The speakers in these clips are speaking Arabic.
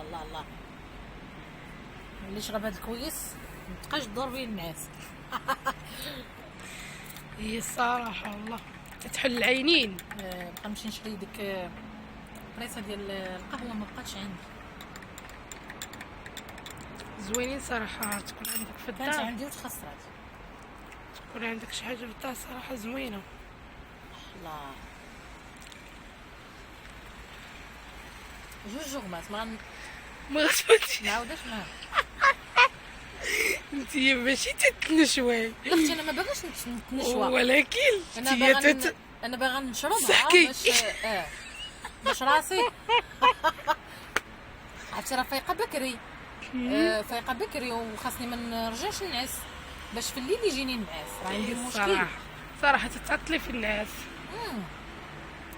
الله الله الله. اللي شرب هاد الكويس متبقاش تدور بيه الناس. هي الصراحه والله تتحل العينين. بقى نمشي نشري ديك بريصه ديال القهوه ما بقاتش عندي. زوينين صراحه تكون عندك في كانت الدار، عندي وتخسرات. تكون عندك شي حاجه في الدار صراحه زوينه. الله جوج جغمات ما غتموتش نعاوداش معاهم. انت ماشي تتنشوي، لا اختي انا ما باغاش نتنشوى، ولكن انا باغا نشربها صحكي. باش راسي. عرفتي راه فايقه بكري. فايقه بكري وخاصني ما نرجعش نعس باش في الليل يجيني النعاس. راه عندي مشكل صراحه تتعطلي في الناس.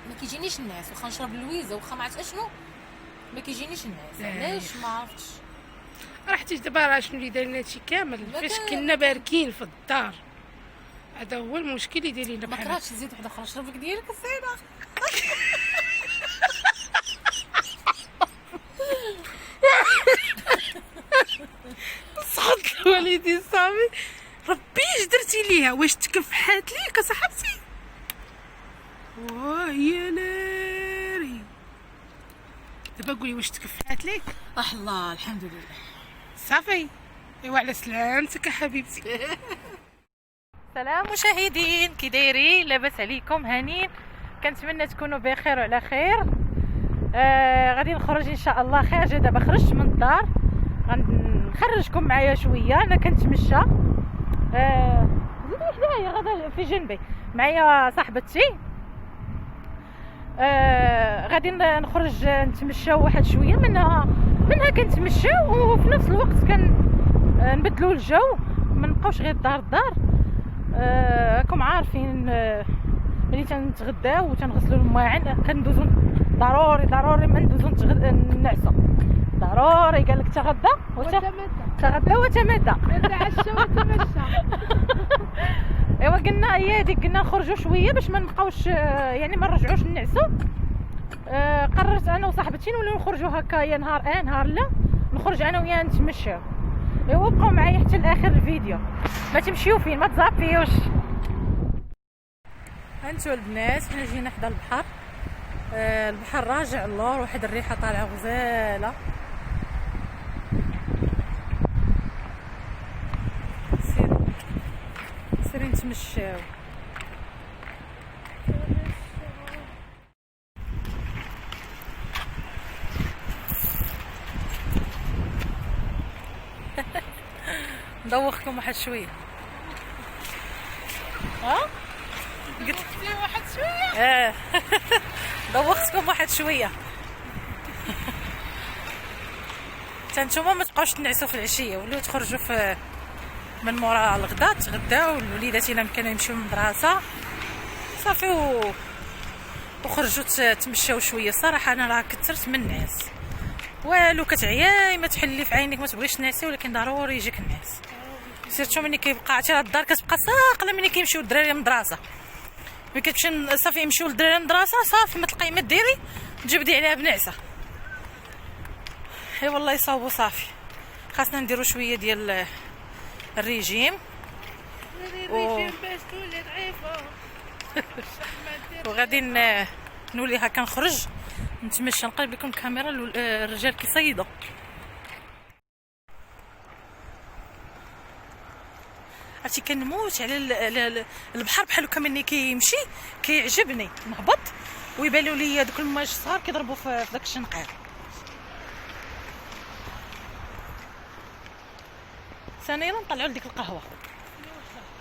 ما كيجينيش النعاس واخا نشرب اللويزه واخا ما عرفت اشنو ما كيجينيش النعاس. علاش ما عرفتش. راه حتى دابا راه شنو اللي دايرين هادشي كامل فاش كنا باركين في الدار. هذا هو المشكل اللي دايرين ما كرهتش تزيد وحده اخرى شرب لك ديالك السيده. صحت الوالدين صافي ربي اش درتي ليها، واش تكفحات ليك صاحبتي؟ واه يا ناري. دابا قولي واش تكفحات ليك؟ الله الحمد لله صافي. ايوا على سلامتك يا حبيبتي. سلام مشاهدين، كي دايرين؟ لاباس عليكم؟ هانين؟ كنتمنى تكونوا بخير وعلى خير. غادي نخرج ان شاء الله خارجه دابا، خرجت من الدار غنخرجكم معايا شويه. انا كنتمشى. زيدي حدايا غدا في جنبي معايا صاحبتي. غادي نخرج نتمشى واحد شويه، منها كنتمشى وفي نفس الوقت نبدلوا الجو، ما نبقاوش غير الدار. راكم عارفين ملي تنتغداو وتنغسلوا المواعن كندوزو ضروري ما ندوزو نعسو. ضروري قال لك تغدى وتمدى نتعشى وتمشى. ايوا قلنا هي هذيك، قلنا نخرجوا شويه باش ما نبقاوش يعني ما نرجعوش نعسو. قررت انا وصاحبتي نوليو نخرجوا هكايا نهار نهار لا نخرج انا وياها نتمشاو. ايوا بقاو معايا حتى لاخر الفيديو، ما تمشيو فين ما تزابيوش. هانتو البنات حنا جينا حدا البحر. البحر راجع اللور، واحد الريحه طالعه غزاله. سيري نتمشاو. ندوخكم واحد شويه. قلت واحد شويه. دوختكم واحد شويه. نتوما ما تبقاوش تنعسوا في العشيه، ولو تخرجوا في من مورا الغداء تغداو. الوليدات الا كانوا يمشيو للمدرسه صافي وخرجوا تمشاو شويه. الصراحه انا راه كثرت من النعاس، والو كتعياي ما تحلي في عينك ما تبغيش تنعسي، ولكن ضروري يجيك النعاس. سيرتو ملي كيبقى عرفتي الدار كتبقى ساقله ملي كيمشيو الدراري للمدرسه. ملي كتمشي صافي يمشيو الدراري للمدرسه صافي ما تلقاي ما ديري تجبدي عليها بنعسه. اي والله يصاوبوا صافي. خاصنا نديرو شويه ديال الريجيم باش تولي ضعيفه. وغادي نولي هكا نخرج نتمشى. نقلب لكم الكاميرا الرجال كيصيدوا. عرفتي كنموت على البحر بحال هكا ملي كيمشي كيعجبني. نهبط ويبانوا لي دوك المواج الصغار كيضربوا في داك الشنقير. ثانيا نطلعوا لديك القهوه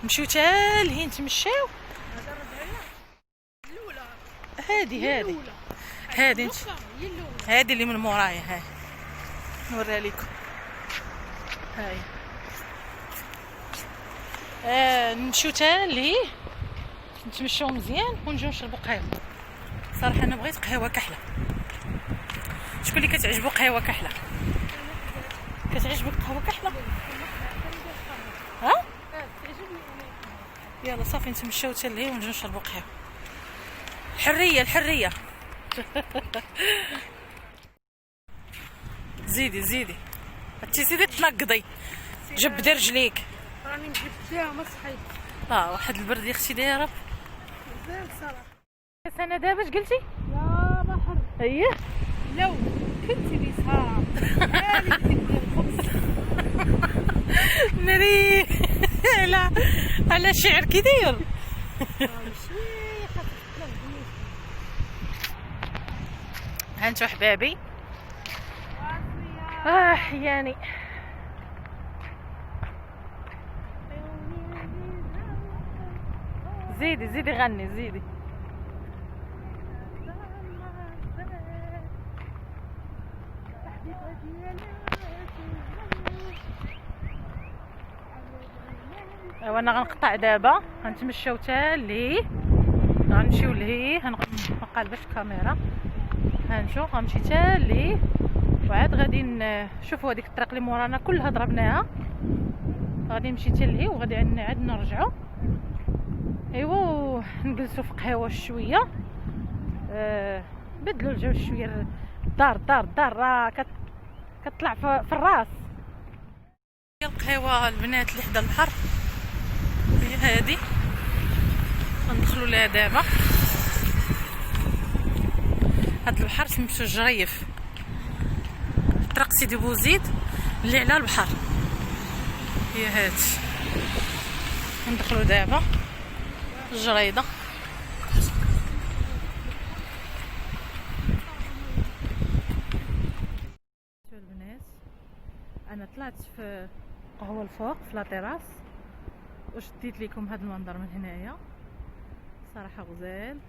نمشيو تا لهين نتمشاو. هذه اللي من مورايا. هاي نوريها لكم. هاي نمشيو تا لهي نتمشاو مزيان ونجيو نشربوا قهوه. صراحه انا بغيت قهوه كحله. شكون اللي كتعجبو قهوه كحله؟ كتعجبك قهوه كحله؟ ها يلا صافي نتمشاو حتى لهي ونجيو نشربوا قهوه. الحريه زيدي زيدي انتي زيدي تنقضي، جبدي رجليك. راني مجبداها ما صحيت. واحد البرد يا اختي دايره مزال صراحه. انا دابا اش قلتي؟ يا بحر اييه لو كنتي بسهرة هاني بدك الخبز. ناري على شعر كي داير. هانتو حبابي. حياني. زيدي زيدي غني زيدي. ايوا انا غنقطع دابا، غنتمشاو تا لهيه، غنمشيو لهيه، غنقلبش الكاميرا. هانشو غنمشي تا لهيه وعاد غادي نشوفوا هذيك الطريق اللي مورانا كلها ضربناها، غادي نمشي تا لهيه وغادي عاد نرجعوا. ايوا نجلسوا في قهوه شويه، بدلوا الجو شويه. الدار راه كتطلع في الراس. هي القهوه البنات اللي حدا البحر هي هادي، غندخلوا لها دابا. هاد البحر سميتو الجريف، طريق سيدي بوزيد اللي على البحر هي هاد. ندخلوا دابا الجريده. البنات انا طلعت في قهوه الفوق في لاطيراس وشديت لكم هذا المنظر من هنايا، صراحه غزال،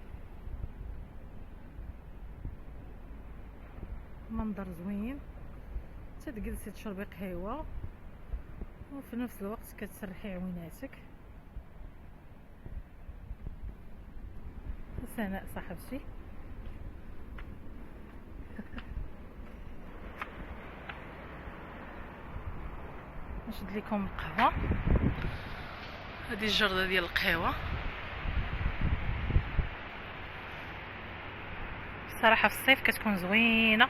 منظر زوين، تجلسي تشربي قهوه وفي نفس الوقت كتسرحي عويناتك. سناء صاحبتي نشد لكم القهوه. هذه الجرده ديال القهوه، صراحه في الصيف كتكون زوينه،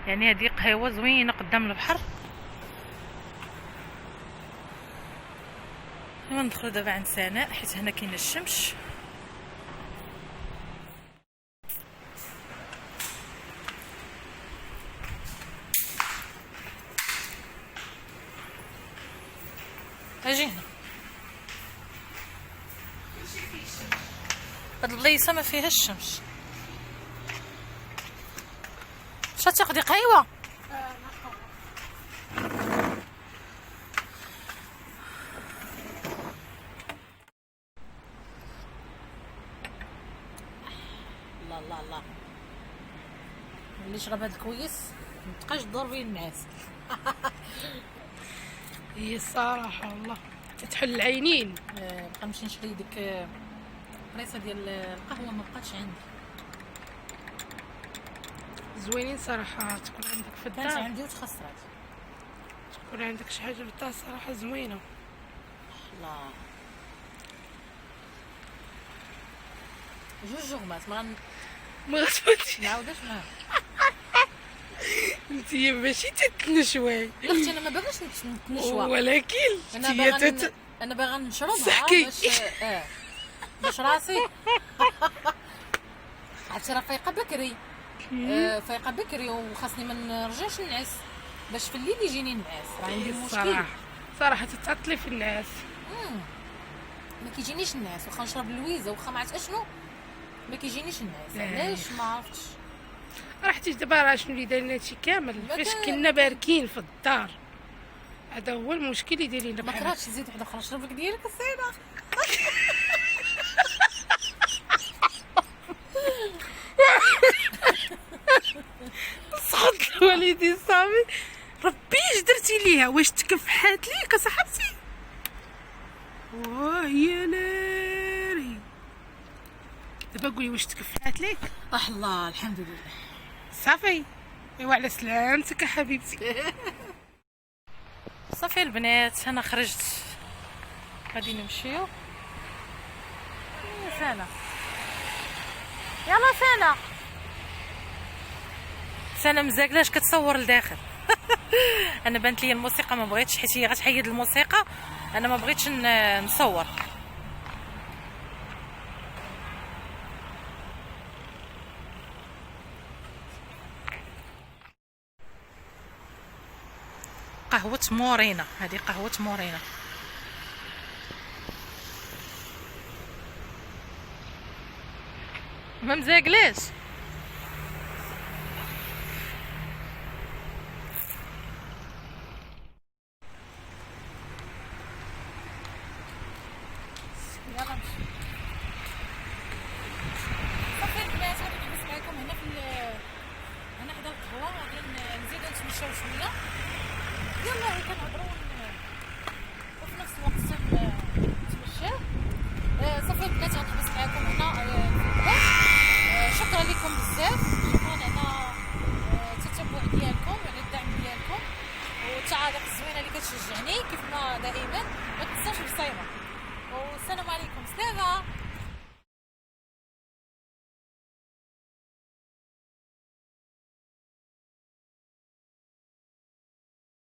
يعني هذه قهوه زوينه قدام البحر. ندخلوا دابا عند سناء حيت هنا كاينه الشمس. اجي هنا، هاد البلايصه ما فيهاش الشمس. شا تاخدي قهوه؟ لا اللي يشرب هاد الكويس متبقاش تدور بين الناس. هي الصراحه والله تحل العينين. بقى نمشي نشري ديك البريصه ديال القهوه، ما بقاتش عندي. زوينين صراحه، تكون عندك في كانت الدار، عندي وتخسرات. تكون عندك شي حاجه في الدار صراحه زوينه. لا جوج جغمات ما غتفوتش نعاودش معاها. انتي ماشي تتنشوي يا اختي انا ما باغاش نتنشوا، ولكن انا باغا نشربها صحكي. باش راسي عرفتي راه فايقه بكري. فايقه بكري وخاصني ما نرجعش نعس باش في الليل يجيني نعاس، راه عندي مشكل صراحه تتعطلي في الناس. ما كيجينيش الناس، واخا نشرب اللويزه واخا ما عرفت اشنو ما كيجينيش الناس. علاش ما عرفتش. رحتي دابا راه شنو اللي دايرين هادشي كامل فاش كنا باركين في الدار، هذا هو المشكل اللي دايرين. ما كرهتش زيد وحده اخرى نشرب لك ديالك السيده. صحت الوالدين صافي ربي اش درتي ليها، واش تكفحات ليك صاحبتي؟ واه يا ناري، دابا قولي واش تكفحات ليك؟ الله الحمد لله صافي. ايوا على سلامتك يا حبيبتي. صافي البنات انا خرجت، غادي نمشيو. سنة يلا سنة مزاكلاش كتصور لداخل. انا بانت لي الموسيقى ما بغيتش، حيت هي غتحيد الموسيقى، انا ما بغيتش نصور. قهوة مورينا، هذه قهوة مورينا. ما مزاقلاش. يلا نمشي. صافي البنات غادي نحبس معكم هنا هنا حدا القهوة، غادي نزيدو نتمشاو شوية. يلا كنهضرو وفي نفس الوقت نتمشاو. صافي البنات غنحبس معكم هنا في البلاص. شكرا لكم بزاف، شكرا على التتبع ديالكم وعلى الدعم ديالكم والتعاليق الزوينه اللي كتشجعني كيف ما دائما. ما تنساوش البصيره.